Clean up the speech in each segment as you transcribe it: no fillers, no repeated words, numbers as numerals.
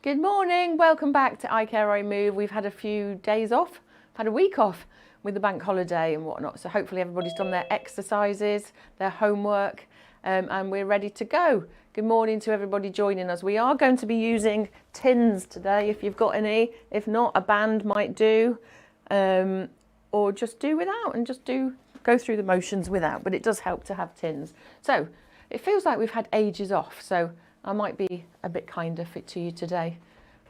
Good morning, welcome back to iCare, iMove. We've had a few days off, had a week off with the bank holiday and whatnot. So hopefully everybody's done their exercises, their homework, and we're ready to go. Good morning to everybody joining us. We are going to be using tins today if you've got any. If not, a band might do, or just do without and just go through the motions without, but it does help to have tins. So it feels like we've had ages off, so I might be a bit kinder to you today.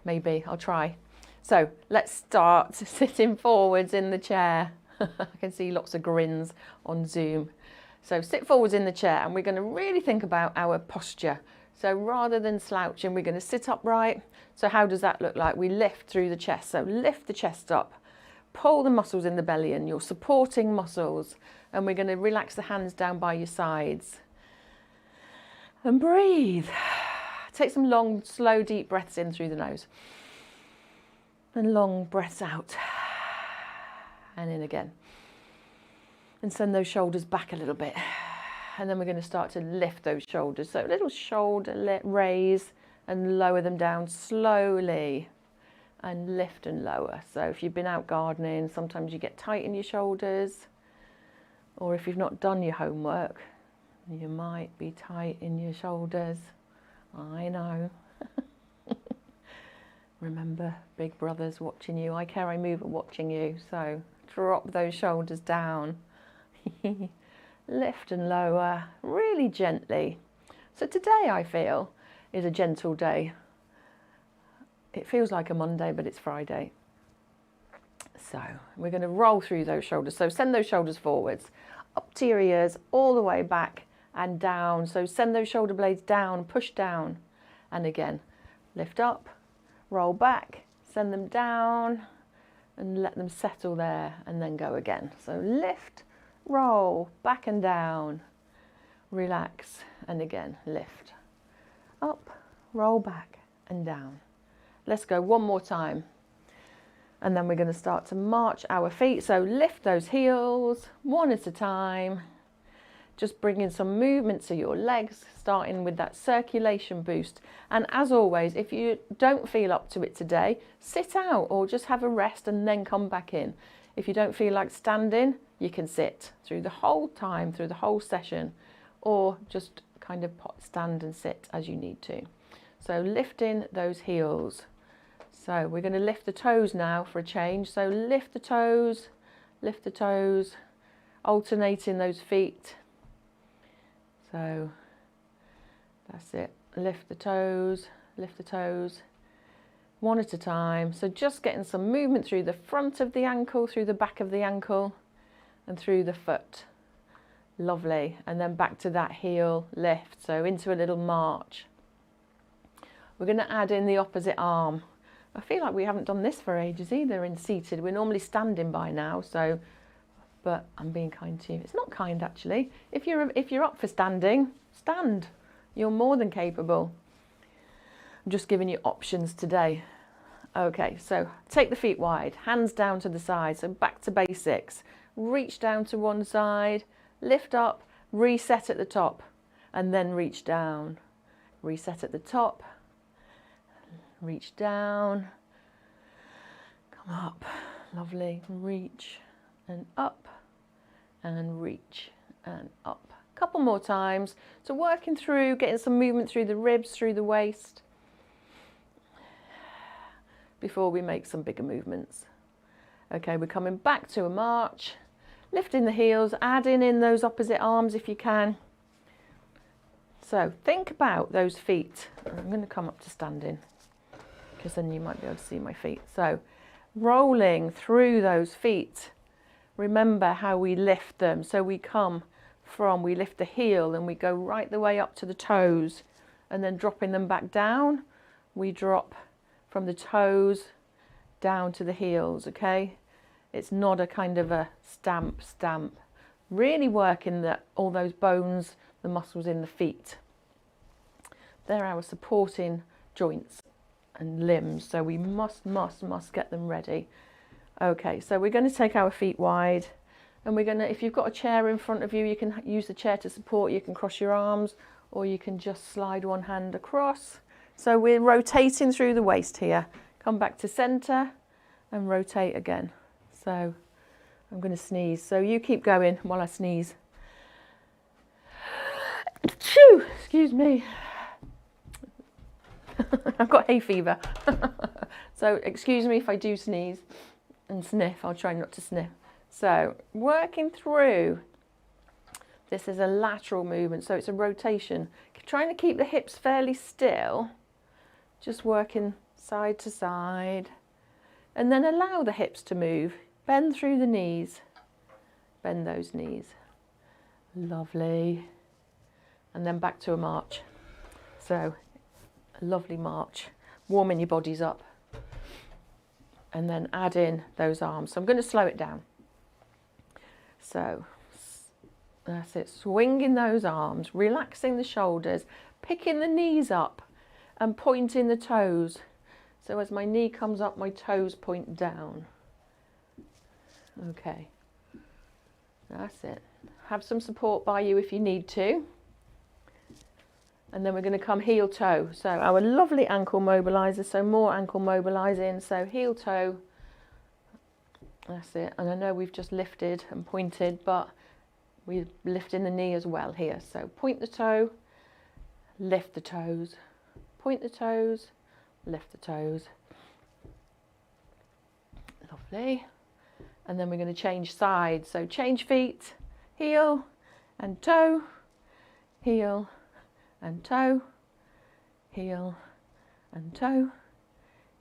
Maybe, I'll try. So let's start sitting forwards in the chair. I can see lots of grins on Zoom. So sit forwards in the chair and we're going to really think about our posture. So rather than slouching, we're going to sit upright. So how does that look like? We lift through the chest. So lift the chest up, pull the muscles in the belly and your supporting muscles. And we're going to relax the hands down by your sides. And breathe. Take some long, slow, deep breaths in through the nose. And long breaths out. And in again. And send those shoulders back a little bit. And then we're going to start to lift those shoulders. So a little shoulder raise and lower them down slowly. And lift and lower. So if you've been out gardening, sometimes you get tight in your shoulders. Or if you've not done your homework, you might be tight in your shoulders. I know. Remember, big brother's watching you. iCare, iMove are watching you. So drop those shoulders down. Lift and lower really gently. So today I feel is a gentle day. It feels like a Monday, but it's Friday. So we're going to roll through those shoulders. So send those shoulders forwards, up to your ears, all the way back and down. So send those shoulder blades down, push down. And again, lift up, roll back, send them down and let them settle there and then go again. So lift, roll, back and down, relax, and again, lift, up, roll back and down. Let's go one more time. And then we're going to start to march our feet. So lift those heels one at a time. Just bringing some movement to your legs, starting with that circulation boost. And as always, if you don't feel up to it today, sit out or just have a rest and then come back in. If you don't feel like standing, you can sit through the whole time, through the whole session, or just kind of stand and sit as you need to. So lifting those heels. So we're going to lift the toes now for a change. So lift the toes, alternating those feet. So that's it. Lift the toes, one at a time. So just getting some movement through the front of the ankle, through the back of the ankle, and through the foot. Lovely. And then back to that heel lift. So into a little march. We're going to add in the opposite arm. I feel like we haven't done this for ages either in seated. We're normally standing by now, so, but I'm being kind to you. It's not kind actually. If you're up for standing, stand. You're more than capable. I'm just giving you options today. Okay, so take the feet wide, hands down to the side. So back to basics. Reach down to one side, lift up, reset at the top, and then reach down. Reset at the top. Reach down, come up, lovely, reach and up and reach and up. A couple more times. So working through, getting some movement through the ribs, through the waist, before we make some bigger movements. Okay, we're coming back to a march, lifting the heels, adding in those opposite arms if you can. So think about those feet. I'm going to come up to standing, because then you might be able to see my feet. So rolling through those feet. Remember how we lift them. So we lift the heel and we go right the way up to the toes and then dropping them back down. We drop from the toes down to the heels, okay? It's not a kind of a stamp. Really working all those bones, the muscles in the feet. They're our supporting joints and limbs, so we must get them ready. Okay, so we're going to take our feet wide and we're going to, if you've got a chair in front of you, you can use the chair to support. You can cross your arms or you can just slide one hand across, So we're rotating through the waist here. Come back to center and rotate again. So I'm going to sneeze. So you keep going while I sneeze. Achoo! Excuse me. I've got hay fever. So excuse me if I do sneeze and sniff. I'll try not to sniff. So working through. This is a lateral movement, so it's a rotation. Trying to keep the hips fairly still. Just working side to side. And then allow the hips to move. Bend through the knees. Bend those knees. Lovely. And then back to a march. So a lovely march, warming your bodies up, and then add in those arms. So I'm going to slow it down. So that's it, swinging those arms, relaxing the shoulders, picking the knees up and pointing the toes. So as my knee comes up, my toes point down. Okay, that's it. Have some support by you if you need to. And then we're going to come heel toe. So our lovely ankle mobiliser, so more ankle mobilising. So heel toe, that's it. And I know we've just lifted and pointed, but we're lifting the knee as well here. So point the toe, lift the toes, point the toes, lift the toes. Lovely. And then we're going to change sides. So change feet, heel and toe, heel and toe, heel and toe,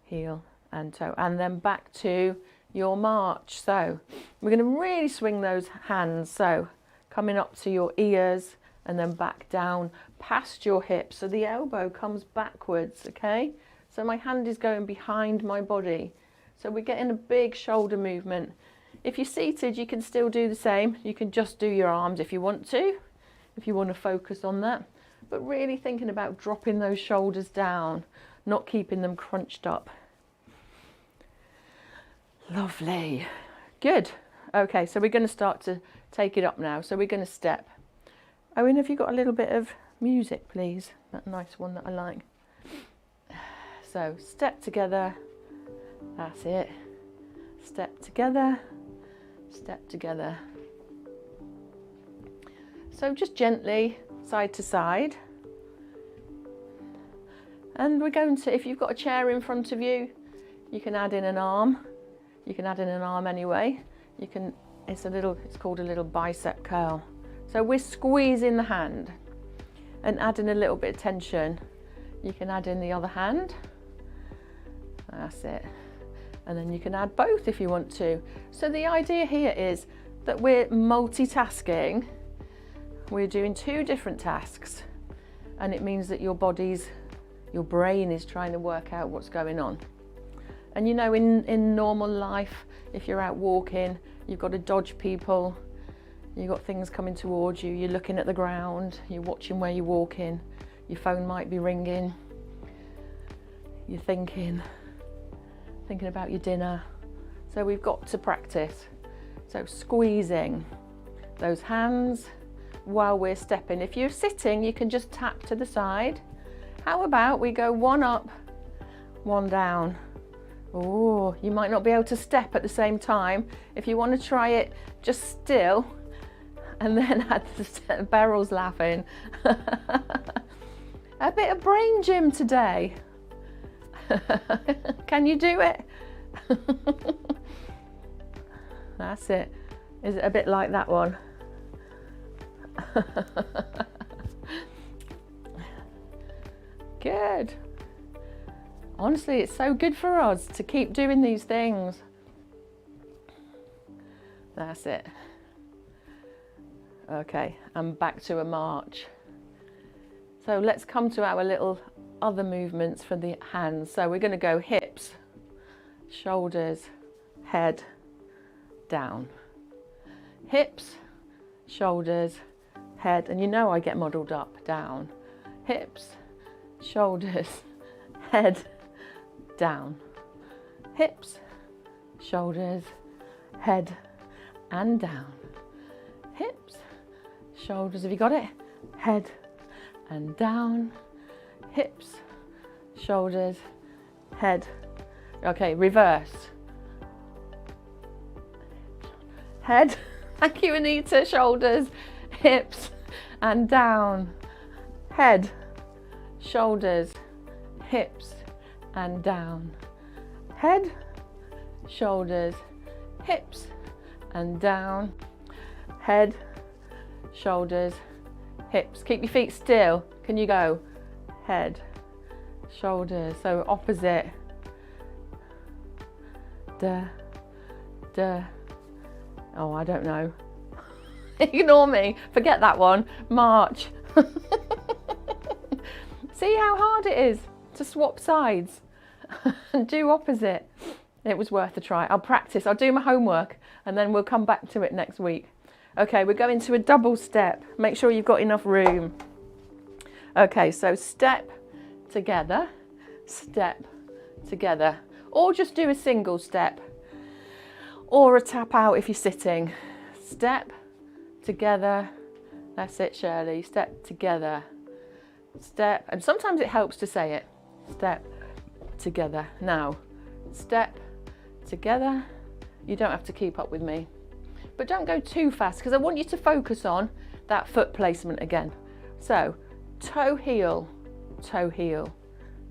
heel and toe, and then back to your march. So we're going to really swing those hands, so coming up to your ears and then back down past your hips, so the elbow comes backwards. Okay, so my hand is going behind my body, so we're getting a big shoulder movement. If you're seated, you can still do the same. You can just do your arms if you want to focus on that. But really thinking about dropping those shoulders down, not keeping them crunched up. Lovely. Good. Okay, so we're going to start to take it up now. So we're going to step. Owen, have you got a little bit of music, please? That nice one that I like. So step together. That's it. Step together. Step together. So just gently, side to side. And we're going to, if you've got a chair in front of you, you can add in an arm. You can add in an arm anyway. You can, it's called a little bicep curl. So we're squeezing the hand and adding a little bit of tension. You can add in the other hand. That's it. And then you can add both if you want to. So the idea here is that we're multitasking. We're doing two different tasks, and it means that your brain is trying to work out what's going on. And you know, in normal life, if you're out walking, you've got to dodge people, you've got things coming towards you, you're looking at the ground, you're watching where you're walking, your phone might be ringing, you're thinking about your dinner. So we've got to practice. So squeezing those hands while we're stepping. If you're sitting, you can just tap to the side. How about we go one up, one down? Oh, you might not be able to step at the same time. If you want to try it just still, and then add the Beryl's laughing. A bit of brain gym today. Can you do it? That's it. Is it a bit like that one? Good. Honestly, it's so good for us to keep doing these things. That's it. Okay, and back to a march. So let's come to our little other movements for the hands. So we're going to go hips, shoulders, head, down. Hips, shoulders, head, and you know I get modelled up, down. Hips, shoulders, head, down. Hips, shoulders, head, and down. Hips, shoulders, have you got it? Head and down. Hips, shoulders, head. Okay, reverse. Head, thank you Anita, shoulders, hips and down. Head, shoulders, hips and down. Head, shoulders, hips and down. Head, shoulders, hips. Keep your feet still. Can you go? Head, shoulders, so opposite. Da, da. Oh, I don't know. Ignore me. Forget that one. March. See how hard it is to swap sides and do opposite. It was worth a try. I'll practice. I'll do my homework and then we'll come back to it next week. Okay, we're going to a double step. Make sure you've got enough room. Okay, so step together, or just do a single step, or a tap out if you're sitting. Step together. That's it, Shirley. Step together. Step, and sometimes it helps to say it. Step together. Now, step together. You don't have to keep up with me, but don't go too fast because I want you to focus on that foot placement again. So, toe heel, toe heel,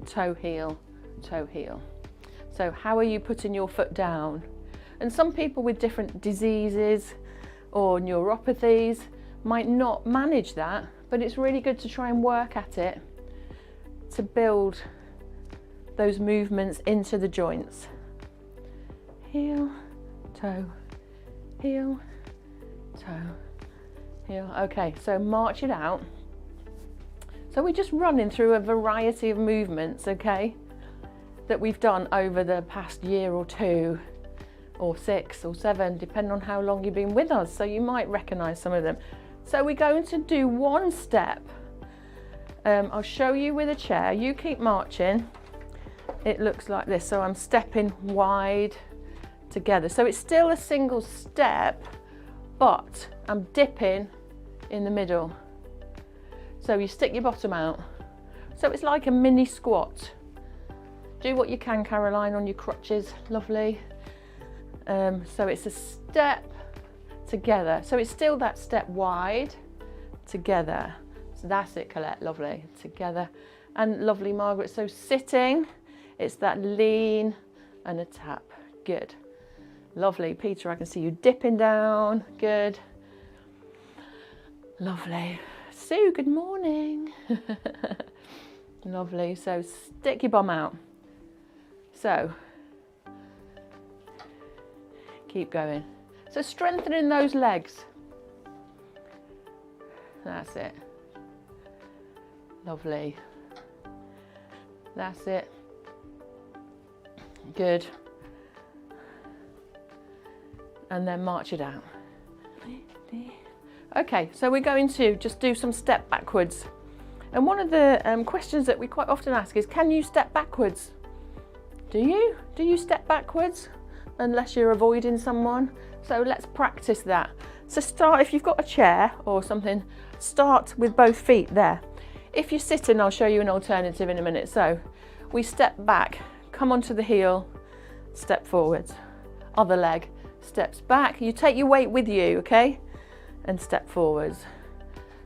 toe heel, toe heel. So how are you putting your foot down? And some people with different diseases or neuropathies might not manage that, but it's really good to try and work at it to build those movements into the joints. Heel, toe, heel, toe, heel. Okay, so march it out. So we're just running through a variety of movements, okay, that we've done over the past year or two, or 6 or 7, depending on how long you've been with us. So you might recognise some of them. So we're going to do one step. I'll show you with a chair. You keep marching. It looks like this. So I'm stepping wide together. So it's still a single step, but I'm dipping in the middle. So you stick your bottom out. So it's like a mini squat. Do what you can, Caroline, on your crutches. Lovely. So it's a step together. So it's still that step wide together. So that's it, Colette. Lovely. Together. And lovely, Margaret. So sitting, it's that lean and a tap. Good. Lovely. Peter, I can see you dipping down. Good. Lovely. Sue, good morning. Lovely. So stick your bum out. So keep going. So strengthening those legs. That's it. Lovely. That's it. Good. And then march it out. Okay, so we're going to just do some step backwards. And one of the questions that we quite often ask is, can you step backwards? Do you? Do you step backwards? Unless you're avoiding someone. So let's practice that. So start, if you've got a chair or something, start with both feet there. If you're sitting, I'll show you an alternative in a minute. So we step back, come onto the heel, step forwards. Other leg steps back. You take your weight with you, okay? And step forwards,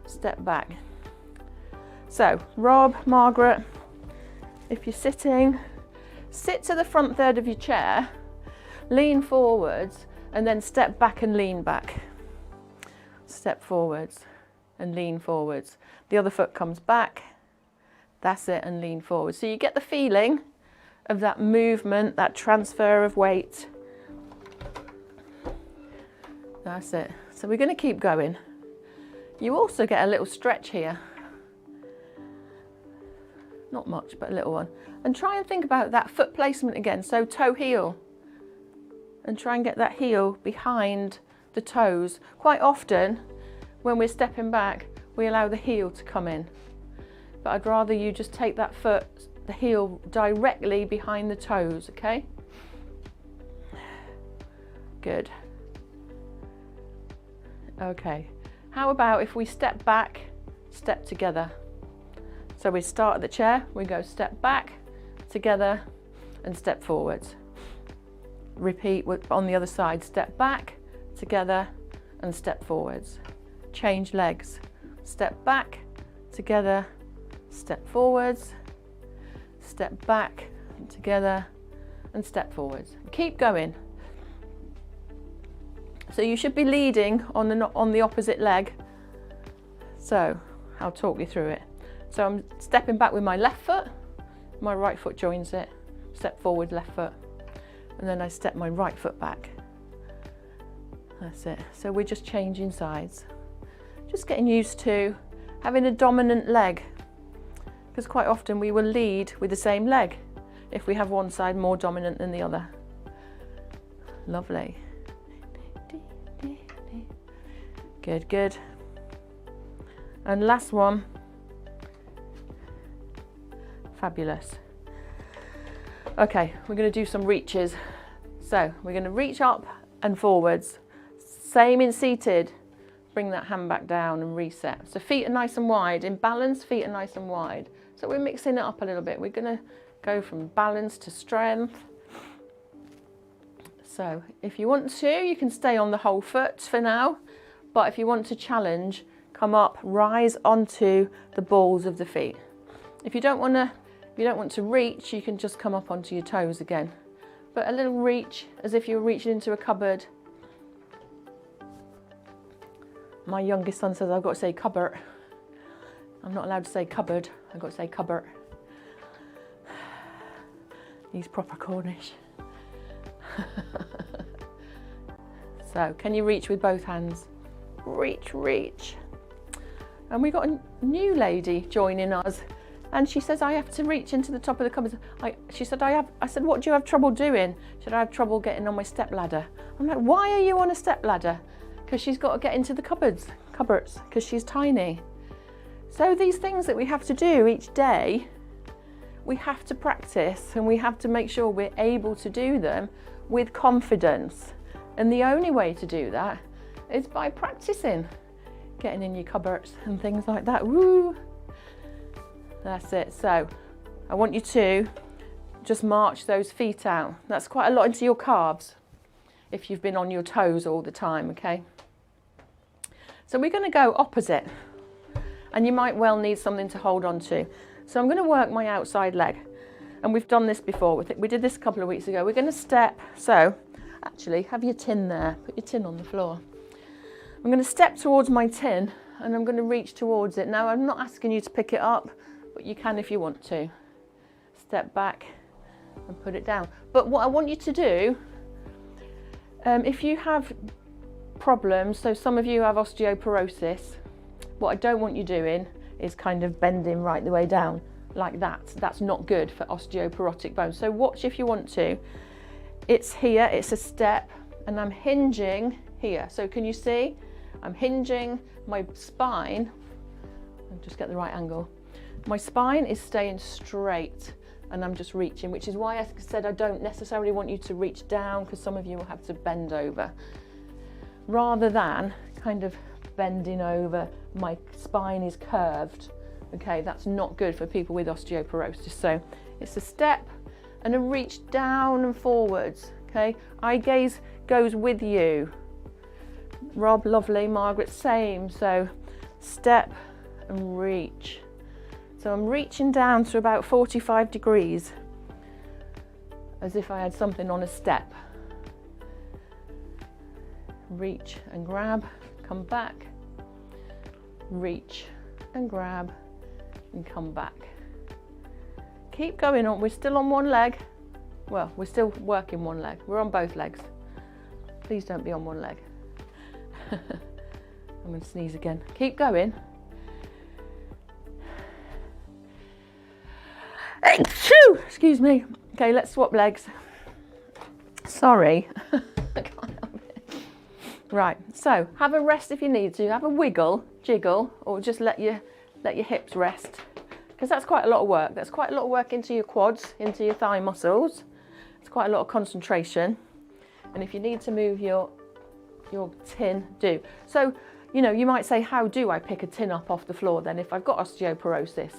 step back. So Rob, Margaret, if you're sitting, sit to the front third of your chair, lean forwards, and then step back and lean back. Step forwards and lean forwards. The other foot comes back, that's it, and lean forward. So you get the feeling of that movement, that transfer of weight. That's it. So we're going to keep going. You also get a little stretch here. Not much, but a little one. And try and think about that foot placement again. So toe heel. And try and get that heel behind the toes. Quite often, when we're stepping back, we allow the heel to come in. But I'd rather you just take that foot, the heel, directly behind the toes, okay? Good. Okay, how about if we step back, step together? So we start at the chair, we go step back, together, and step forwards. Repeat on the other side, step back, together, and step forwards. Change legs, step back, together, step forwards, step back, together, and step forwards. Keep going. So you should be leading on the opposite leg. So I'll talk you through it. So I'm stepping back with my left foot, my right foot joins it, step forward, left foot, and then I step my right foot back. That's it. So we're just changing sides. Just getting used to having a dominant leg, because quite often we will lead with the same leg if we have one side more dominant than the other. Lovely. Good, good. And last one. Fabulous. Okay, we're going to do some reaches. So we're going to reach up and forwards. Same in seated. Bring that hand back down and reset. So feet are nice and wide. In balance, feet are nice and wide. So we're mixing it up a little bit. We're going to go from balance to strength. So if you want to, you can stay on the whole foot for now. But if you want to challenge, come up, rise onto the balls of the feet. If you don't want to reach, you can just come up onto your toes again. But a little reach, as if you were reaching into a cupboard. My youngest son says I've got to say cupboard. I'm not allowed to say cupboard, I've got to say cupboard. He's proper Cornish. So, can you reach with both hands? Reach, reach. And we got a new lady joining us, and she says I have to reach into the top of the cupboard. She said I said, what do you have trouble doing? She said, I have trouble getting on my step ladder. I'm like, why are you on a step ladder? Because she's got to get into the cupboards, because she's tiny. So these things that we have to do each day, we have to practice, and we have to make sure we're able to do them with confidence. And the only way to do that is by practicing, getting in your cupboards and things like that. Woo! That's it. So I want you to just march those feet out. That's quite a lot into your calves if you've been on your toes all the time, okay? So we're going to go opposite, and you might well need something to hold on to. So I'm going to work my outside leg, and we've done this before. We did this a couple of weeks ago. We're going to step. So actually, have your tin there. Put your tin on the floor. I'm going to step towards my tin, and I'm going to reach towards it. Now, I'm not asking you to pick it up, but you can if you want to. Step back and put it down. But what I want you to do, if you have problems, so some of you have osteoporosis, what I don't want you doing is kind of bending right the way down like that. That's not good for osteoporotic bones. So watch if you want to. It's here, it's a step, and I'm hinging here. So can you see? I'm hinging my spine. I'll just get the right angle. My spine is staying straight, and I'm just reaching, which is why I said I don't necessarily want you to reach down, because some of you will have to bend over. Rather than kind of bending over, my spine is curved. Okay, that's not good for people with osteoporosis. So it's a step and a reach down and forwards. Okay, eye gaze goes with you. Rob, lovely. Margaret, same. So step and reach. So I'm reaching down to about 45 degrees, as if I had something on a step. Reach and grab, come back. Reach and grab and come back. Keep going on. We're still on one leg. Well, we're still working one leg. We're on both legs. Please don't be on one leg. I'm going to sneeze again. Keep going. Excuse me. Okay, let's swap legs. Sorry. I can't help it. Right, so have a rest if you need to. Have a wiggle, jiggle, or just let your hips rest. Because that's quite a lot of work. That's quite a lot of work into your quads, into your thigh muscles. It's quite a lot of concentration. And if you need to move your tin, do. So, you know, you might say, how do I pick a tin up off the floor then if I've got osteoporosis?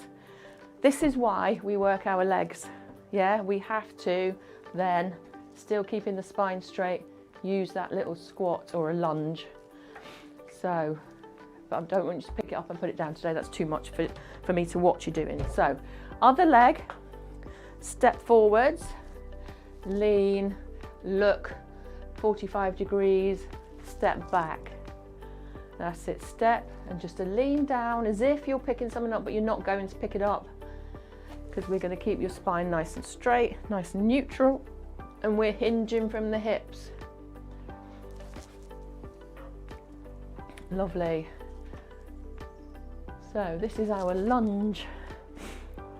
This is why we work our legs. yeah, we have to then, still keeping the spine straight, use that little squat or a lunge. So, but I don't want you to pick it up and put it down today. That's too much for me to watch you doing. So, other leg, step forwards, lean, look, 45 degrees, step back. That's it, step, and just a lean down as if you're picking something up, but you're not going to pick it up, because we're going to keep your spine nice and straight, nice and neutral, and we're hinging from the hips. Lovely. So this is our lunge.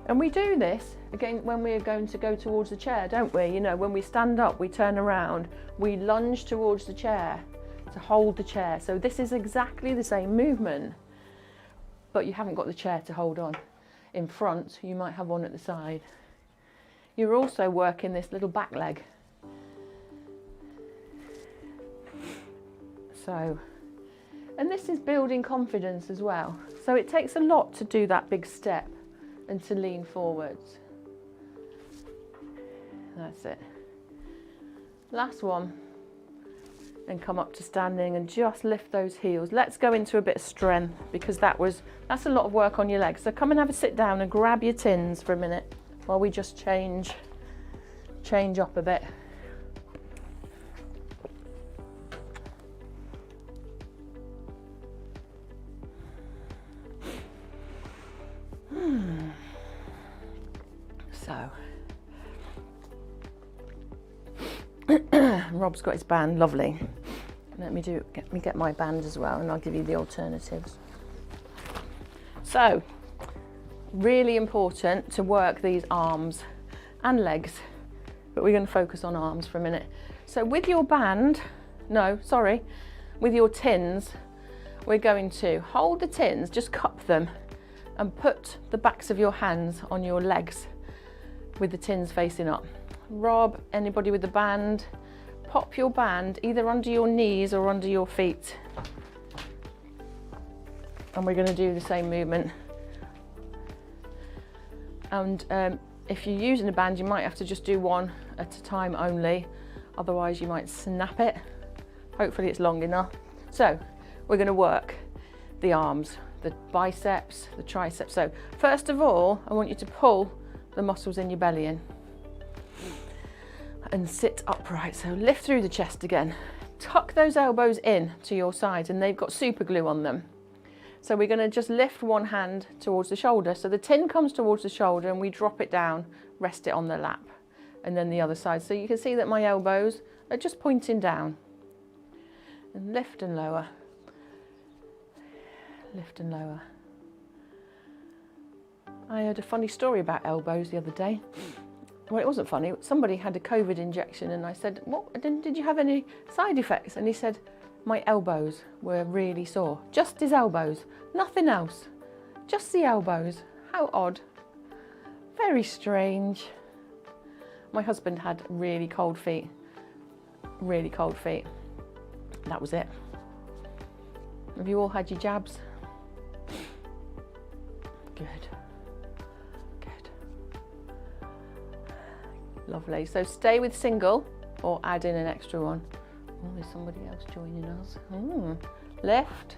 And we do this again when we're going to go towards the chair, don't we? You know, when we stand up, we turn around, we lunge towards the chair to hold the chair. So this is exactly the same movement, but you haven't got the chair to hold on in front. You might have one at the side. You're also working this little back leg. So, and this is building confidence as well. So it takes a lot to do that big step and to lean forwards. That's it. Last one. And come up to standing and just lift those heels. Let's go into a bit of strength, because that's a lot of work on your legs. So come and have a sit down and grab your tins for a minute while we just change up a bit. So Rob's got his band, lovely. Let me get my band as well, and I'll give you the alternatives. So, really important to work these arms and legs, but we're going to focus on arms for a minute. So with your band, with your tins, we're going to hold the tins, just cup them, and put the backs of your hands on your legs with the tins facing up. Rob, anybody with the band, pop your band either under your knees or under your feet. And we're going to do the same movement. And if you're using a band, you might have to just do one at a time only. Otherwise you might snap it. Hopefully it's long enough. So we're going to work the arms, the biceps, the triceps. So first of all, I want you to pull the muscles in your belly in and sit upright. So lift through the chest again. Tuck those elbows in to your sides, and they've got super glue on them. So we're going to just lift one hand towards the shoulder. So the tin comes towards the shoulder and we drop it down, rest it on the lap, and then the other side. So you can see that my elbows are just pointing down. And lift and lower. Lift and lower. I heard a funny story about elbows the other day. Well, it wasn't funny. Somebody had a COVID injection, and I said, "What? Did you have any side effects?" And he said, "My elbows were really sore." Just his elbows, nothing else. Just the elbows. How odd. Very strange. My husband had really cold feet. Really cold feet. That was it. Have you all had your jabs? Good. Lovely. So stay with single or add in an extra one. Oh, there's somebody else joining us. Lift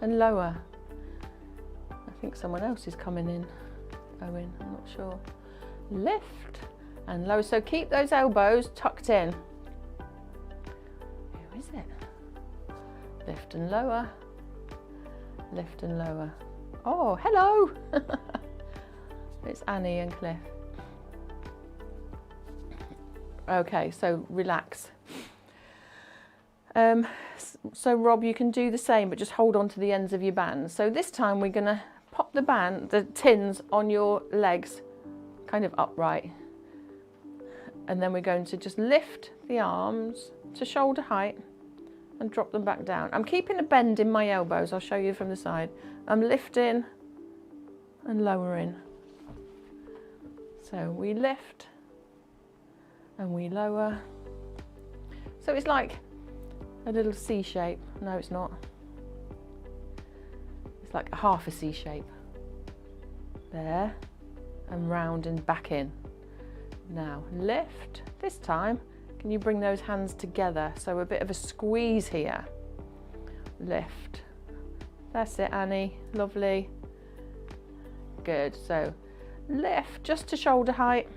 and lower. I think someone else is coming in. Owen, I'm not sure. Lift and lower. So keep those elbows tucked in. Who is it? Lift and lower. Lift and lower. Oh, hello. It's Annie and Cliff. Okay, so relax. So Rob, you can do the same, but just hold on to the ends of your bands. So this time we're gonna pop the tins on your legs, kind of upright. And then we're going to just lift the arms to shoulder height and drop them back down. I'm keeping a bend in my elbows. I'll show you from the side. I'm lifting and lowering. So we lift and we lower. So it's like a little C shape. No, it's not. It's like half a C shape. There, and round and back in. Now lift. This time, can you bring those hands together? So a bit of a squeeze here. Lift. That's it, Annie. Lovely. Good. So lift just to shoulder height.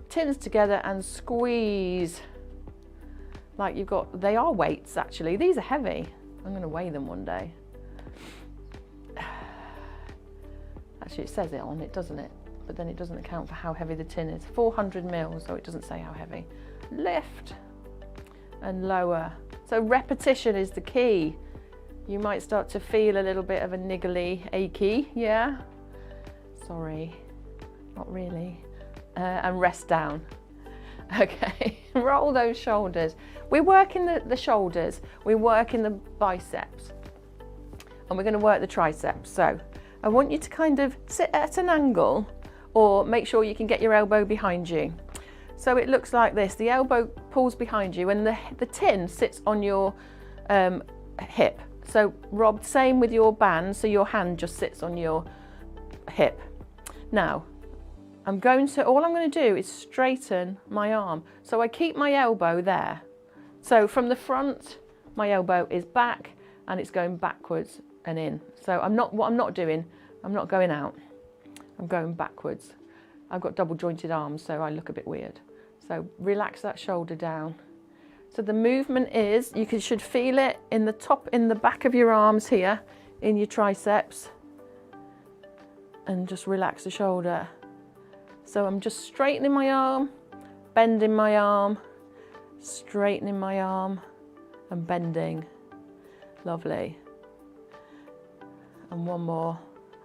Tins together and squeeze. Like you've got, they are weights actually. These are heavy. I'm going to weigh them one day. Actually, it says it on it, doesn't it? But then it doesn't account for how heavy the tin is. 400 mils, so it doesn't say how heavy. Lift and lower. So repetition is the key. You might start to feel a little bit of a niggly, achy, yeah? Sorry, not really. And rest down. Okay, roll those shoulders. We're working the shoulders, we're working the biceps, and we're going to work the triceps. So I want you to kind of sit at an angle, or make sure you can get your elbow behind you. So it looks like this. The elbow pulls behind you and the tin sits on your hip. So Rob, same with your band, so your hand just sits on your hip. Now, all I'm going to do is straighten my arm. So I keep my elbow there. So from the front, my elbow is back and it's going backwards and in. So what I'm not doing, I'm not going out. I'm going backwards. I've got double jointed arms, so I look a bit weird. So relax that shoulder down. So the movement is, you should feel it in the back of your arms here, in your triceps. And just relax the shoulder. So I'm just straightening my arm, bending my arm, straightening my arm, and bending. Lovely. And one more.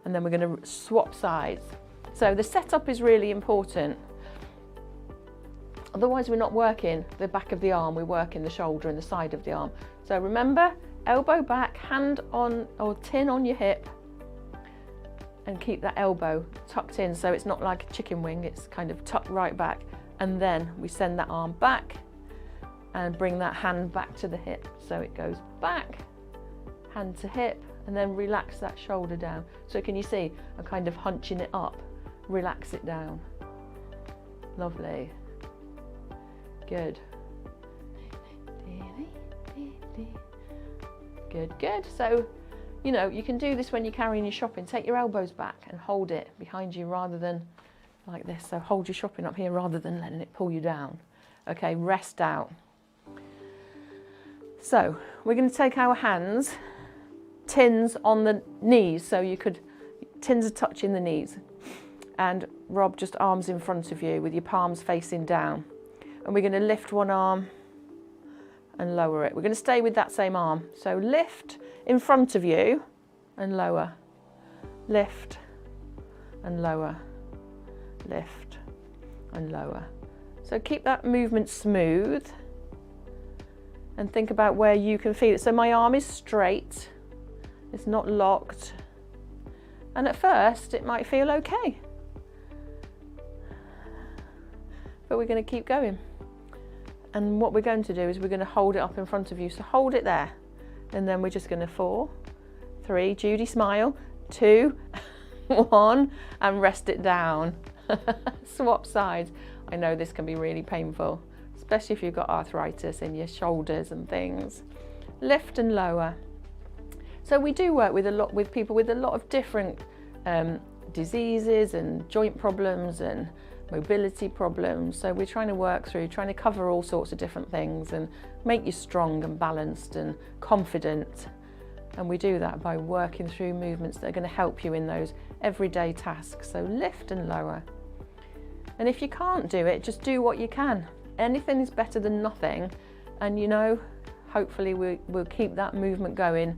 And then we're going to swap sides. So the setup is really important. Otherwise we're not working the back of the arm, we're working the shoulder and the side of the arm. So remember, elbow back, hand on or tin on your hip, and keep that elbow tucked in so it's not like a chicken wing, it's kind of tucked right back. And then we send that arm back and bring that hand back to the hip. So it goes back, hand to hip, and then relax that shoulder down. So can you see, I'm kind of hunching it up, relax it down. Lovely. Good. Good, good. So, you know, you can do this when you're carrying your shopping. Take your elbows back and hold it behind you rather than like this. So hold your shopping up here rather than letting it pull you down. Okay, rest out. So we're going to take our hands, tins on the knees. So tins are touching the knees. And Rob, just arms in front of you with your palms facing down. And we're going to lift one arm and lower it. We're going to stay with that same arm. So lift in front of you and lower. Lift and lower. Lift and lower. So keep that movement smooth and think about where you can feel it. So my arm is straight. It's not locked. And at first it might feel okay. But we're going to keep going. And what we're going to do is we're going to hold it up in front of you. So hold it there. And then we're just going to 4, 3, Judy smile, 2, 1, and rest it down. Swap sides. I know this can be really painful, especially if you've got arthritis in your shoulders and things. Lift and lower. So we do work with people with a lot of different diseases and joint problems and mobility problems. So we're trying to cover all sorts of different things and make you strong and balanced and confident. And we do that by working through movements that are going to help you in those everyday tasks. So lift and lower. And if you can't do it, just do what you can. Anything is better than nothing. And you know, hopefully we'll keep that movement going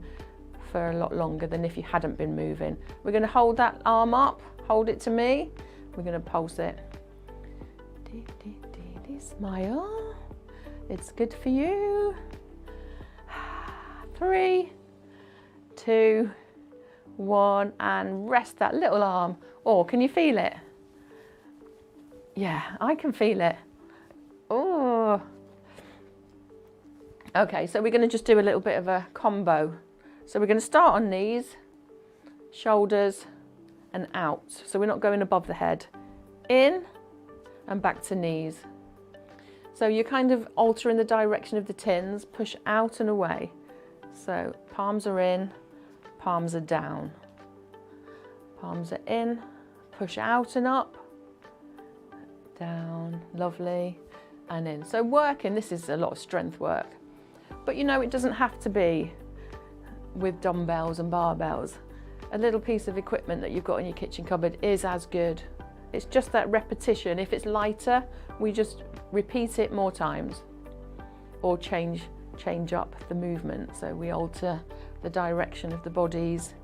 for a lot longer than if you hadn't been moving. We're going to hold that arm up, hold it to me. We're going to pulse it. Smile. It's good for you. 3, 2, 1, and rest that little arm. Oh, can you feel it? Yeah, I can feel it. Oh. Okay, so we're going to just do a little bit of a combo. So we're going to start on knees, shoulders, and out. So we're not going above the head. In and back to knees. So you're kind of altering the direction of the tins, push out and away. So palms are in, palms are down. Palms are in, push out and up, down, lovely, and in. So working, this is a lot of strength work. But you know, it doesn't have to be with dumbbells and barbells. A little piece of equipment that you've got in your kitchen cupboard is as good. It's just that repetition. If it's lighter, we just repeat it more times, or change up the movement. So we alter the direction of the bodies.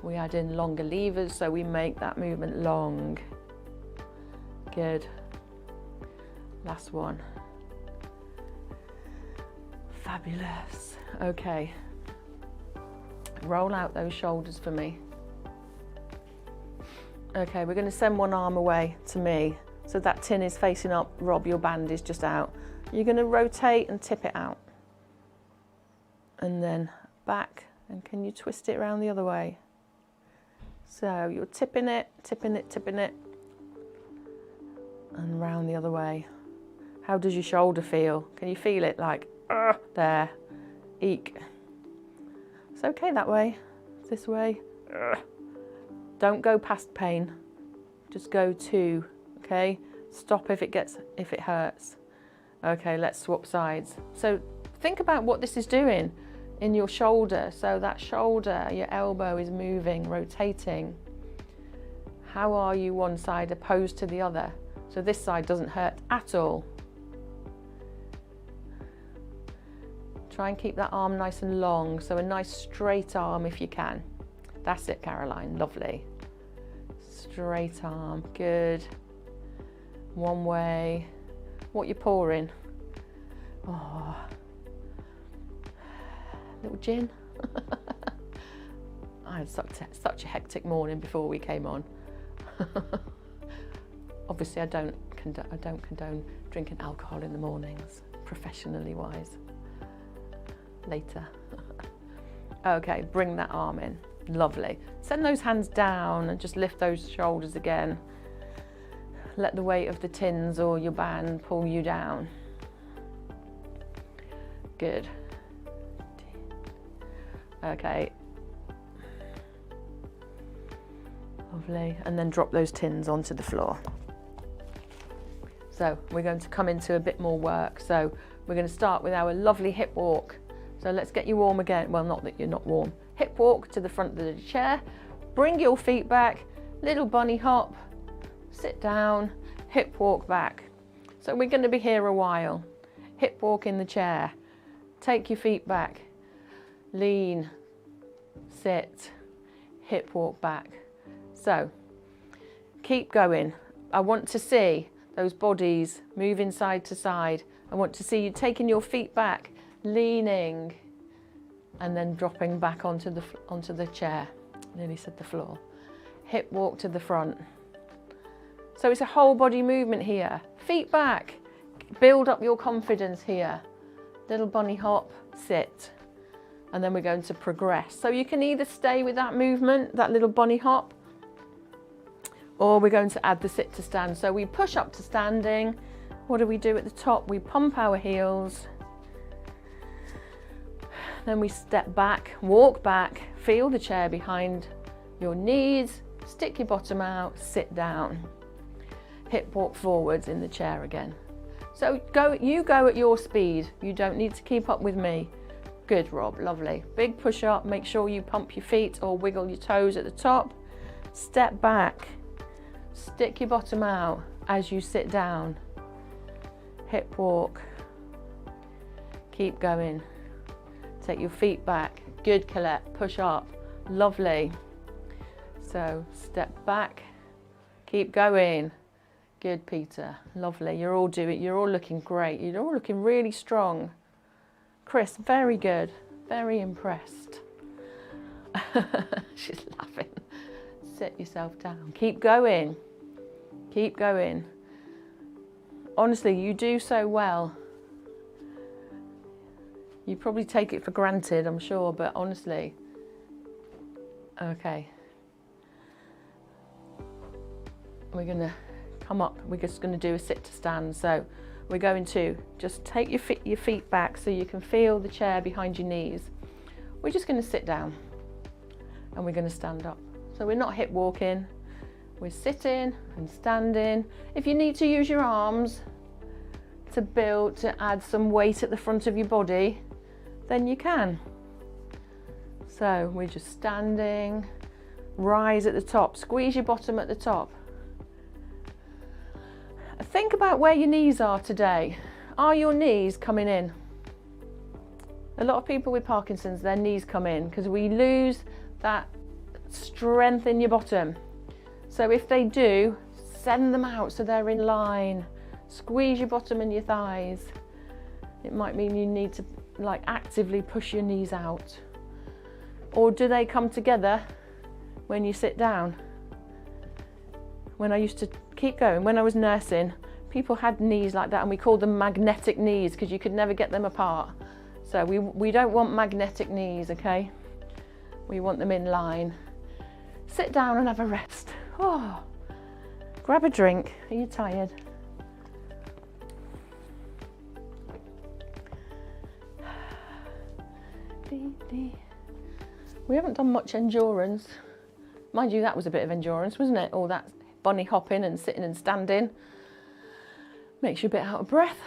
We add in longer levers, so we make that movement long. Good. Last one. Fabulous. Okay. Roll out those shoulders for me. Okay, we're going to send one arm away to me. So that tin is facing up. Rob, your band is just out. You're going to rotate and tip it out. And then back. And can you twist it around the other way? So you're tipping it, tipping it, tipping it. And round the other way. How does your shoulder feel? Can you feel it like, there, eek. It's okay that way, this way. Don't go past pain, just go to, okay? Stop if it hurts. Okay, let's swap sides. So think about what this is doing in your shoulder. So that shoulder, your elbow is moving, rotating. How are you one side opposed to the other? So this side doesn't hurt at all. Try and keep that arm nice and long, so a nice straight arm if you can. That's it, Caroline, lovely. Straight arm, good. One way. What you pouring? Oh, little gin. I had such a hectic morning before we came on. Obviously, I don't condone drinking alcohol in the mornings, professionally wise. Later. Okay, bring that arm in. Lovely. Send those hands down and just lift those shoulders again. Let the weight of the tins or your band pull you down. Good. Okay. Lovely. And then drop those tins onto the floor. So we're going to come into a bit more work. So we're going to start with our lovely hip walk. So let's get you warm again. Well, not that you're not warm. Hip walk to the front of the chair. Bring your feet back. Little bunny hop. Sit down. Hip walk back. So we're going to be here a while. Hip walk in the chair. Take your feet back. Lean. Sit. Hip walk back. So keep going. I want to see those bodies moving side to side. I want to see you taking your feet back, leaning, and then dropping back onto the chair. Nearly said the floor. Hip walk to the front. So it's a whole body movement here. Feet back. Build up your confidence here. Little bunny hop, sit. And then we're going to progress. So you can either stay with that movement, that little bunny hop, or we're going to add the sit to stand. So we push up to standing. What do we do at the top? We pump our heels. Then we step back, walk back, feel the chair behind your knees, stick your bottom out, sit down. Hip walk forwards in the chair again. So you go at your speed. You don't need to keep up with me. Good, Rob, lovely. Big push up, make sure you pump your feet or wiggle your toes at the top. Step back, stick your bottom out as you sit down. Hip walk, keep going. Take your feet back. Good, Colette, push up, lovely. So step back, keep going. Good, Peter, lovely. You're all looking great. You're all looking really strong. Chris, very good, very impressed. She's laughing. Sit yourself down, keep going, keep going. Honestly, you do so well. You probably take it for granted, I'm sure, but honestly. Okay. We're gonna come up. We're just going to do a sit to stand. So we're going to just take your feet back so you can feel the chair behind your knees. We're just going to sit down and we're going to stand up. So we're not hip walking, we're sitting and standing. If you need to use your arms to add some weight at the front of your body, then you can. So we're just standing, rise at the top, squeeze your bottom at the top. Think about where your knees are today. Are your knees coming in? A lot of people with Parkinson's, their knees come in because we lose that strength in your bottom. So if they do, send them out so they're in line. Squeeze your bottom and your thighs. It might mean you need to like actively push your knees out. Or do they come together when you sit down? When I used to keep going, when I was nursing, people had knees like that and we called them magnetic knees because you could never get them apart. So we don't want magnetic knees, okay? We want them in line. Sit down and have a rest. Oh, grab a drink. Are you tired? We haven't done much endurance. Mind you, that was a bit of endurance, wasn't it? All that bunny hopping and sitting and standing. Makes you a bit out of breath.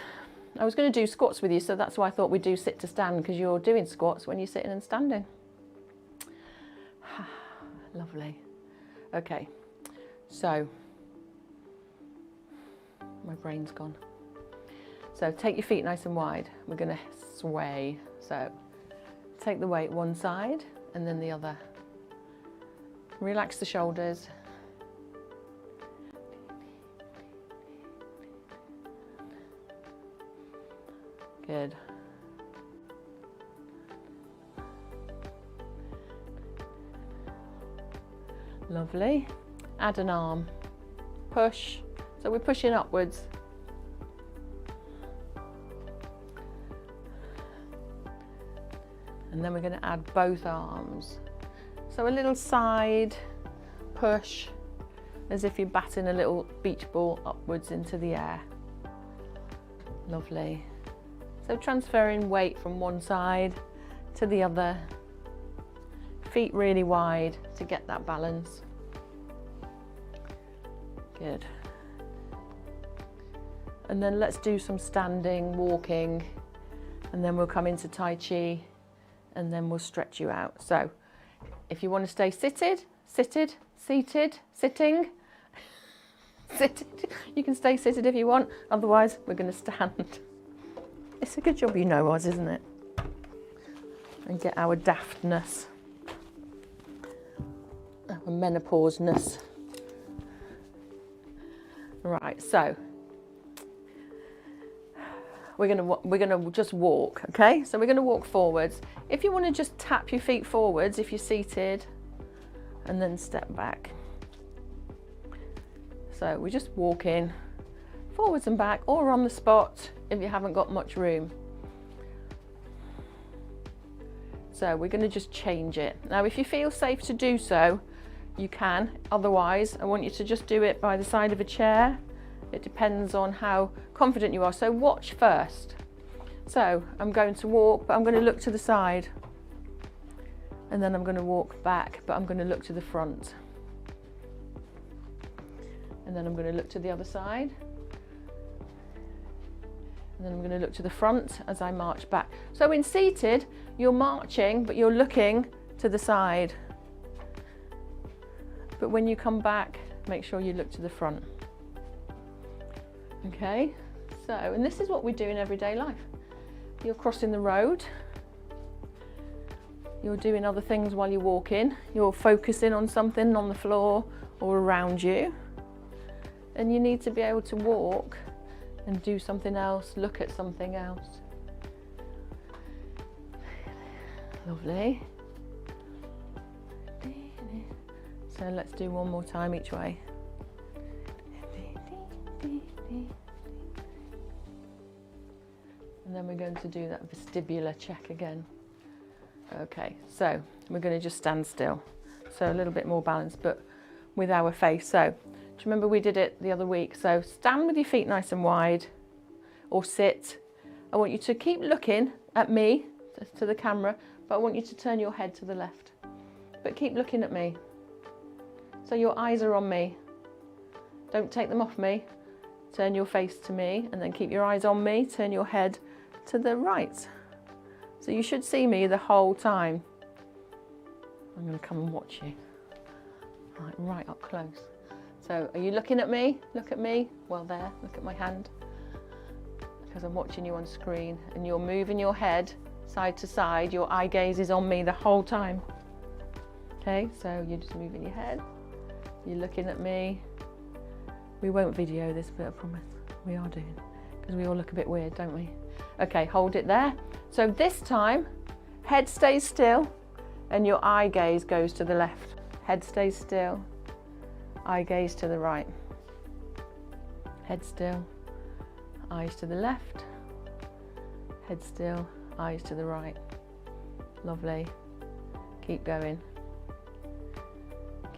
I was going to do squats with you, so that's why I thought we'd do sit to stand, because you're doing squats when you're sitting and standing. Lovely. Okay, so my brain's gone. So take your feet nice and wide. We're going to sway. So take the weight one side and then the other. Relax the shoulders. Good. Lovely. Add an arm. Push. So we're pushing upwards. And then we're going to add both arms. So a little side push, as if you're batting a little beach ball upwards into the air. Lovely. So transferring weight from one side to the other. Feet really wide to get that balance. Good. And then let's do some standing, walking, and then we'll come into Tai Chi, and then we'll stretch you out. So if you want to stay seated, seated, sitting, seated, you can stay seated if you want, otherwise we're going to stand. It's a good job you know us, isn't it? And get our daftness, our menopauseness. Right, so we're gonna just walk, okay? So we're gonna walk forwards. If you want to just tap your feet forwards if you're seated, and then step back. So we're just walking forwards and back, or on the spot if you haven't got much room. So we're going to just change it. Now if you feel safe to do so, you can. Otherwise, I want you to just do it by the side of a chair. It depends on how confident you are. So watch first. So I'm going to walk, but I'm going to look to the side. And then I'm going to walk back, but I'm going to look to the front. And then I'm going to look to the other side. And then I'm going to look to the front as I march back. So in seated, you're marching, but you're looking to the side. But when you come back, make sure you look to the front. Okay, so, and this is what we do in everyday life. You're crossing the road. You're doing other things while you're walking. You're focusing on something on the floor or around you. And you need to be able to walk and do something else, look at something else. Lovely. So let's do one more time each way. And then we're going to do that vestibular check again. Okay, so we're going to just stand still. So a little bit more balance, but with our face. So you remember we did it the other week? So stand with your feet nice and wide, or sit. I want you to keep looking at me, to the camera, but I want you to turn your head to the left. But keep looking at me. So your eyes are on me. Don't take them off me. Turn your face to me, and then keep your eyes on me. Turn your head to the right. So you should see me the whole time. I'm going to come and watch you. Right up close. So are you looking at me? Look at me. Well, there, look at my hand. Because I'm watching you on screen, and you're moving your head side to side. Your eye gaze is on me the whole time. Okay, so you're just moving your head. You're looking at me. We won't video this, but I promise we are doing, because we all look a bit weird, don't we? Okay, hold it there. So this time, head stays still and your eye gaze goes to the left. Head stays still, eye gaze to the right. Head still, eyes to the left. Head still, eyes to the right. Lovely. Keep going.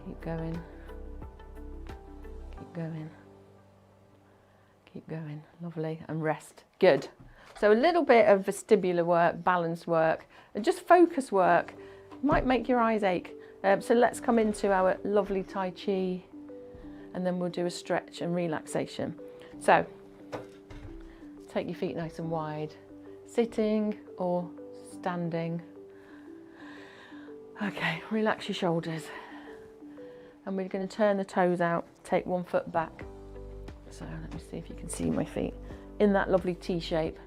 Keep going. Keep going. Keep going. Lovely. And rest. Good. So a little bit of vestibular work, balance work, and just focus work might make your eyes ache. So let's come into our lovely Tai Chi, and then we'll do a stretch and relaxation. So take your feet nice and wide, sitting or standing. Okay, relax your shoulders. And we're going to turn the toes out, take one foot back. So let me see if you can see my feet in that lovely T shape.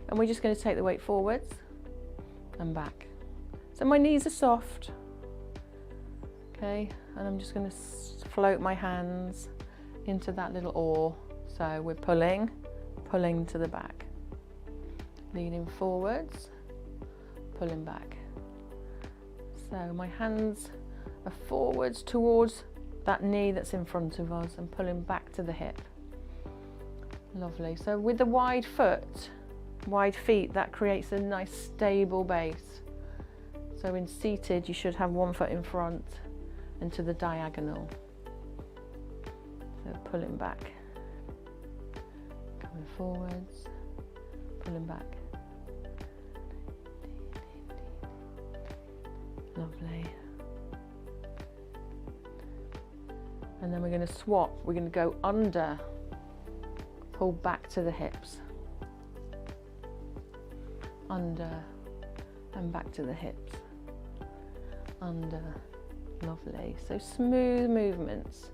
And we're just going to take the weight forwards and back. So my knees are soft. Okay, and I'm just going to float my hands into that little oar. So we're pulling to the back. Leaning forwards, pulling back. So my hands are forwards towards that knee that's in front of us and pulling back to the hip. Lovely. So with the wide feet, that creates a nice stable base. So in seated, you should have one foot in front and to the diagonal. So pulling back, coming forwards, pulling back. Lovely. And then we're going to swap. We're going to go under, pull back to the hips. Under and back to the hips. Under. Lovely. So smooth movements.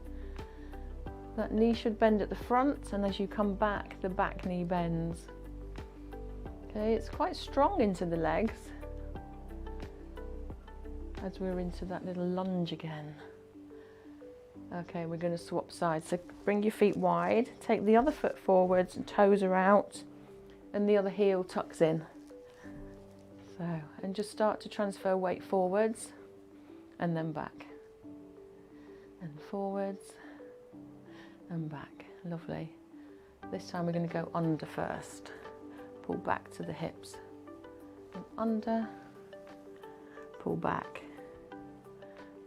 That knee should bend at the front, and as you come back, the back knee bends. Okay, it's quite strong into the legs as we're into that little lunge again. Okay, we're going to swap sides. So bring your feet wide, take the other foot forwards and toes are out, and the other heel tucks in. So, and just start to transfer weight forwards and then back. And forwards and back. Lovely. This time we're going to go under first. Pull back to the hips. And under, pull back.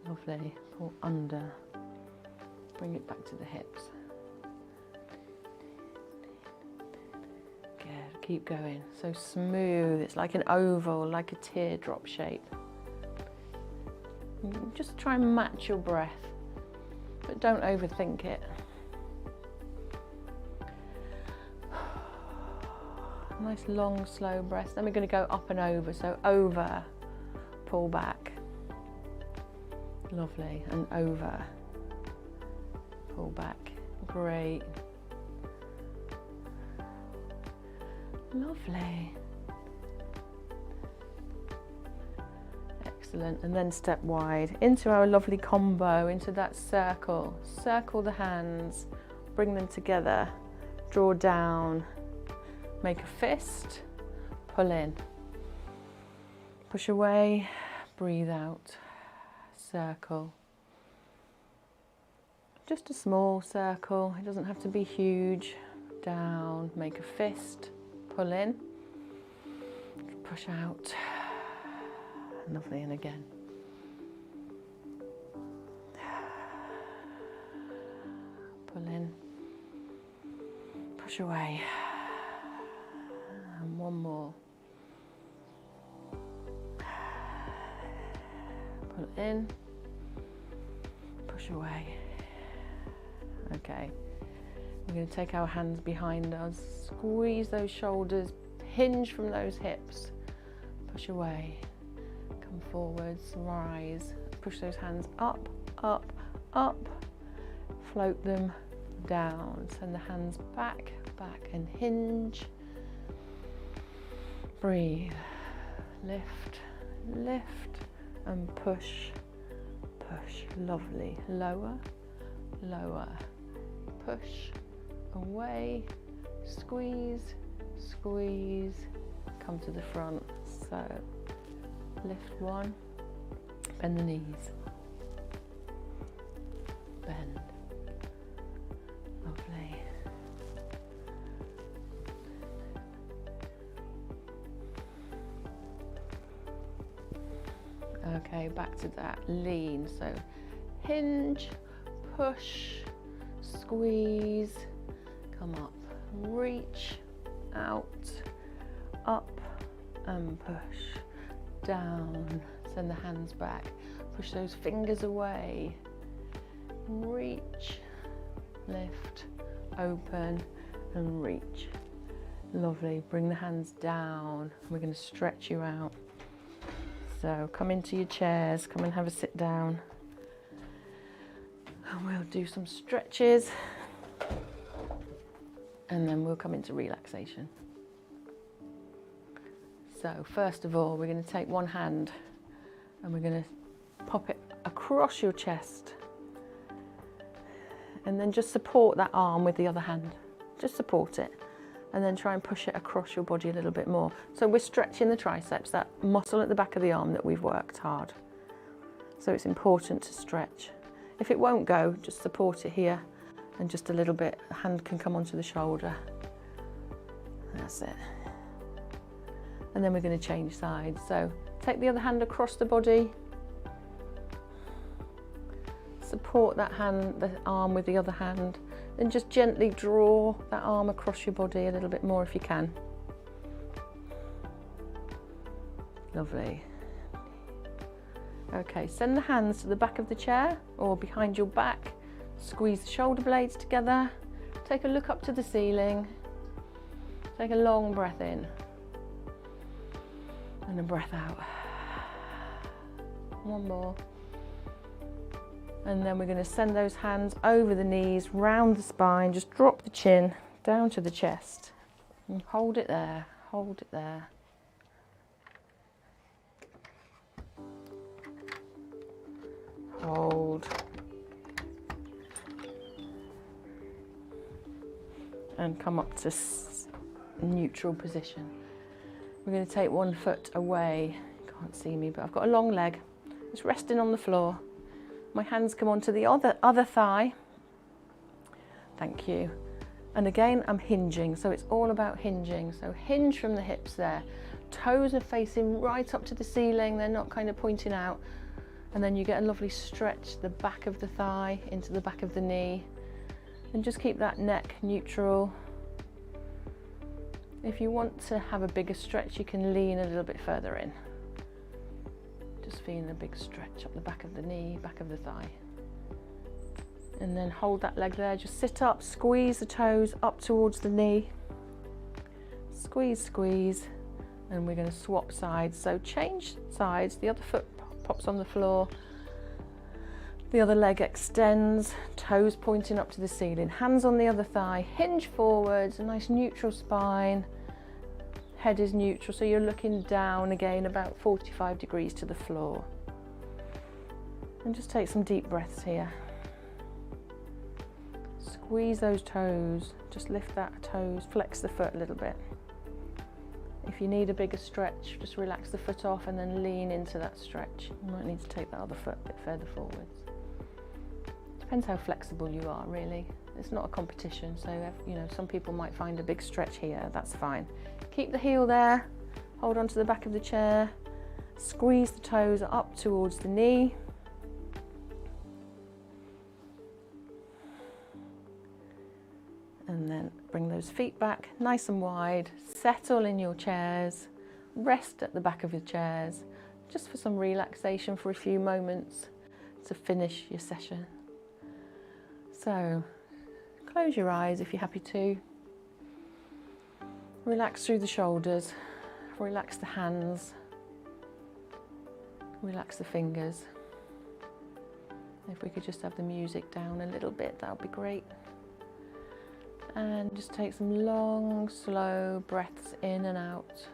Lovely. Pull under. Bring it back to the hips. Good. Keep going. So smooth. It's like an oval, like a teardrop shape. Just try and match your breath, but don't overthink it. Nice long slow breaths. Then we're going to go up and over. So over, pull back. Lovely. And over, pull back. Great. Lovely. Excellent. And then step wide into our lovely combo, into that circle. Circle the hands, bring them together, draw down, make a fist, pull in, push away, breathe out, circle. Just a small circle, it doesn't have to be huge. Down, make a fist, pull in, push out. Lovely, and again. push away. And one more. Pull it in, push away. Okay, we're going to take our hands behind us, squeeze those shoulders, hinge from those hips, push away, come forwards, rise, push those hands up, up, up, float them down, send the hands back, back and hinge, breathe, lift, lift and push, push, lovely, lower, lower, push, away, squeeze, squeeze, come to the front, so lift one, bend the knees, bend, lovely. Okay, back to that lean, so hinge, push, squeeze, come up, reach, out, up and push, down, send the hands back, push those fingers away, reach, lift, open and reach. Lovely, bring the hands down, we're going to stretch you out. So come into your chairs, come and have a sit down. And we'll do some stretches. And then we'll come into relaxation. So first of all, we're going to take one hand and we're going to pop it across your chest. And then just support that arm with the other hand. Just support it. And then try and push it across your body a little bit more. So we're stretching the triceps, that muscle at the back of the arm that we've worked hard. So it's important to stretch. If it won't go, just support it here and just a little bit. The hand can come onto the shoulder. That's it. And then we're going to change sides. So take the other hand across the body. Support that hand, the arm with the other hand. Then just gently draw that arm across your body a little bit more if you can. Lovely. Okay, send the hands to the back of the chair or behind your back. Squeeze the shoulder blades together. Take a look up to the ceiling. Take a long breath in. And a breath out. One more. And then we're going to send those hands over the knees, round the spine, just drop the chin down to the chest. And hold it there, hold it there. Hold. And come up to neutral position. We're going to take one foot away. You can't see me, but I've got a long leg. It's resting on the floor. My hands come onto the other thigh. Thank you. And again, I'm hinging, so it's all about hinging. So hinge from the hips there. Toes are facing right up to the ceiling. They're not kind of pointing out. And then you get a lovely stretch, the back of the thigh into the back of the knee. And just keep that neck neutral. If you want to have a bigger stretch, you can lean a little bit further in. Just feeling a big stretch up the back of the knee, back of the thigh. And then hold that leg there, just sit up, squeeze the toes up towards the knee. Squeeze, squeeze, and we're going to swap sides. So change sides, the other foot pops on the floor, the other leg extends, toes pointing up to the ceiling, hands on the other thigh, hinge forwards, a nice neutral spine. Head is neutral, so you're looking down again about 45 degrees to the floor. And just take some deep breaths here. Squeeze those toes, just lift that toes, flex the foot a little bit. If you need a bigger stretch, just relax the foot off and then lean into that stretch. You might need to take that other foot a bit further forwards. Depends how flexible you are, really. It's not a competition, so you know, some people might find a big stretch here, that's fine. Keep the heel there, hold on to the back of the chair, squeeze the toes up towards the knee. And then bring those shoulders, feet back, nice and wide. Settle in your chairs. Rest at the back of your chairs, just for some relaxation for a few moments to finish your session. So, close your eyes if you're happy to. Relax through the shoulders, relax the hands, relax the fingers. If we could just have the music down a little bit, that would be great. And just take some long, slow breaths in and out.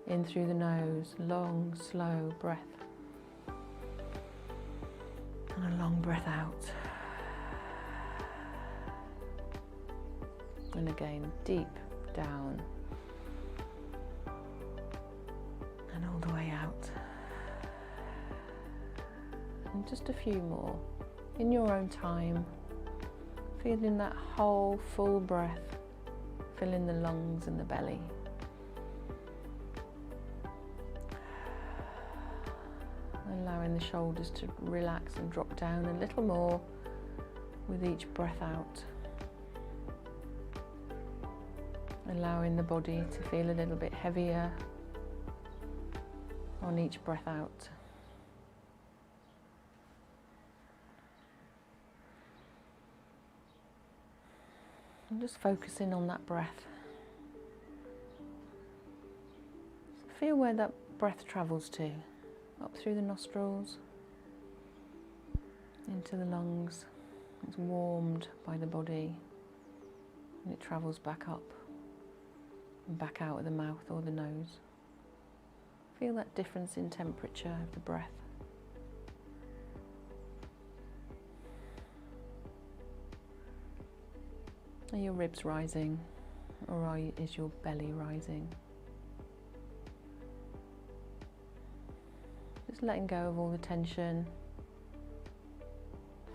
In through the nose, long, slow breath. And a long breath out. And again, deep down. And all the way out. And just a few more, in your own time, feeling that whole full breath, filling the lungs and the belly. Allowing the shoulders to relax and drop down a little more with each breath out. Allowing the body to feel a little bit heavier on each breath out. And just focusing on that breath. Feel where that breath travels to. Up through the nostrils, into the lungs. It's warmed by the body and it travels back up and back out of the mouth or the nose. Feel that difference in temperature of the breath. Are your ribs rising, or is your belly rising? Just letting go of all the tension,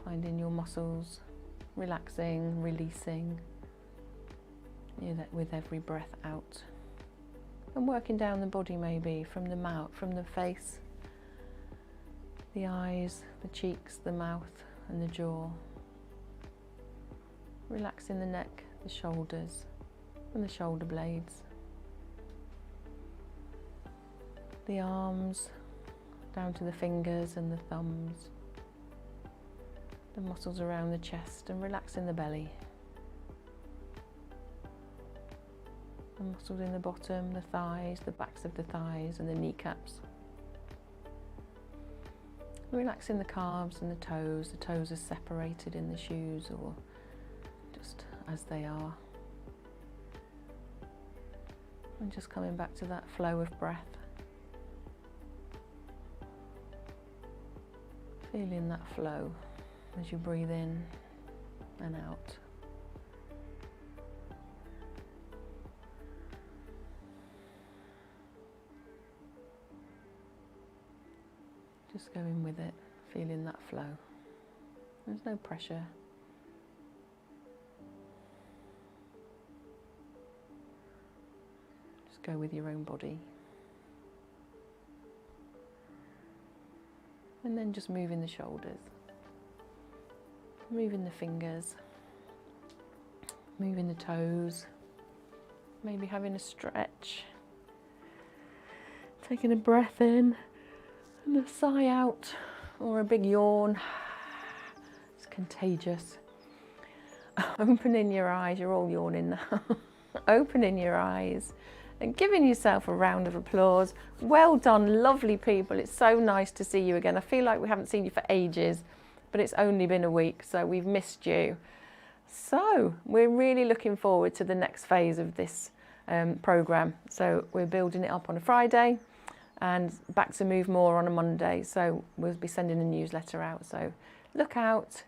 finding your muscles relaxing, releasing with every breath out. And working down the body, maybe from the mouth, from the face, the eyes, the cheeks, the mouth and the jaw. Relaxing the neck, the shoulders and the shoulder blades. The arms, down to the fingers and the thumbs. The muscles around the chest, and relaxing the belly. The muscles in the bottom, the thighs, the backs of the thighs and the kneecaps. Relaxing the calves and the toes. The toes are separated in the shoes or just as they are. And just coming back to that flow of breath. Feeling that flow as you breathe in and out. Just going with it, feeling that flow. There's no pressure. Just go with your own body. And then just moving the shoulders, moving the fingers, moving the toes, maybe having a stretch, taking a breath in and a sigh out, or a big yawn. It's contagious. Opening your eyes, you're all yawning now. Opening your eyes and giving yourself a round of applause. Well done, lovely people. It's so nice to see you again. I feel like we haven't seen you for ages, but it's only been a week, so we've missed you. So we're really looking forward to the next phase of this programme. So we're building it up on a Friday and back to Move More on a Monday. So we'll be sending a newsletter out. So look out